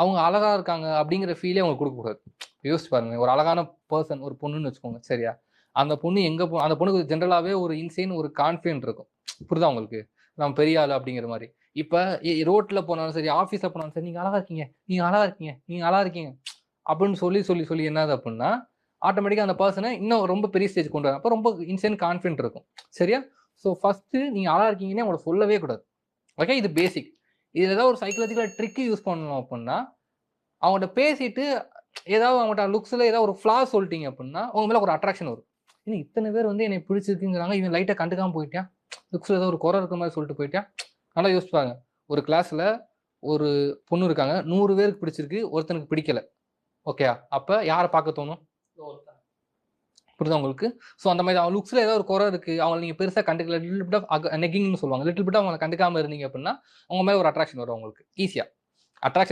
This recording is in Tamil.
அவங்க அழகா இருக்காங்க அப்படிங்கிற ஃபீலே அவங்க கொடுக்கக்கூடாது. யோசிச்சு பாருங்க, ஒரு அழகான பர்சன் ஒரு பொண்ணுன்னு வச்சுக்கோங்க, சரியா? அந்த பொண்ணு எங்க அந்த பொண்ணுக்கு ஜென்ரலாவே ஒரு இன்சைன் ஒரு கான்ஃபிடென்ட் இருக்கும். புரியுதா உங்களுக்கு? நம்ம பெரிய ஆளு அப்படிங்கிற மாதிரி. இப்ப ரோட்ல போனாலும் சரி, ஆபீஸ்ல போனாலும் சரி, நீங்க அழகா இருக்கீங்க, நீங்க அழகா இருக்கீங்க, நீங்க அழகா இருக்கீங்க அப்படின்னு சொல்லி சொல்லி சொல்லி என்னது அப்படின்னா, ஆட்டோமேட்டிக்கா அந்த பர்சனை இன்னும் ரொம்ப பெரிய ஸ்டேஜ் கொண்டு வரும். அப்ப ரொம்ப இன்சைன் கான்ஃபிடென்ட் இருக்கும். சரியா? ஸோ ஃபர்ஸ்ட் நீங்க அழகா இருக்கீங்கன்னு அவங்கள சொல்லவே கூடாது. ஓகே, இது பேசிக். இதுல ஏதாவது ஒரு சைக்காலஜிக்கல் ட்ரிக் யூஸ் பண்ணணும் அப்படின்னா, அவங்கள்ட்ட பேசிட்டு ஏதாவது அவங்கள்ட்ட லுக்ஸ்ல ஏதாவது ஒரு ஃப்ளா சொல்லிட்டீங்க அப்படின்னா, உங்க மேல ஒரு அட்ராக்ஷன் வரும். இன்னும் இத்தனை பேர் வந்து என்னை பிடிச்சிருக்குங்கிறாங்க, இவன் லைட்டா கண்டுக்காம போயிட்டான், லுக்ஸ்ல ஏதோ ஒரு குறை இருக்கிற மாதிரி சொல்லிட்டு போயிட்டான். நல்லா யோசிச்சு பாருங்க. ஒரு கிளாஸ்ல ஒரு பொண்ணு இருக்காங்க, 100 பேருக்கு பிடிச்சிருக்கு, ஒருத்தனுக்கு பிடிக்கல. ஓகேயா? அப்ப யாரை பார்க்க தோணும்? புரியுதா உங்களுக்கு? ஸோ அந்த மாதிரி அவங்க லுக்ஸ்ல ஏதாவது ஒரு குறை இருக்கு, அவங்களை நீங்க பெருசா கண்டுக்கல, லிட்டில் பிட் ஆஃப் நெக்கிங்னு சொல்லுவாங்க, லிட்டில் பிட் அவங்களை கண்டுக்காம இருந்தீங்க அப்படின்னா, உங்க மேல ஒரு அட்ராக்ஷன் வரும் உங்களுக்கு ஈஸியா. அட்ராக்ஷன்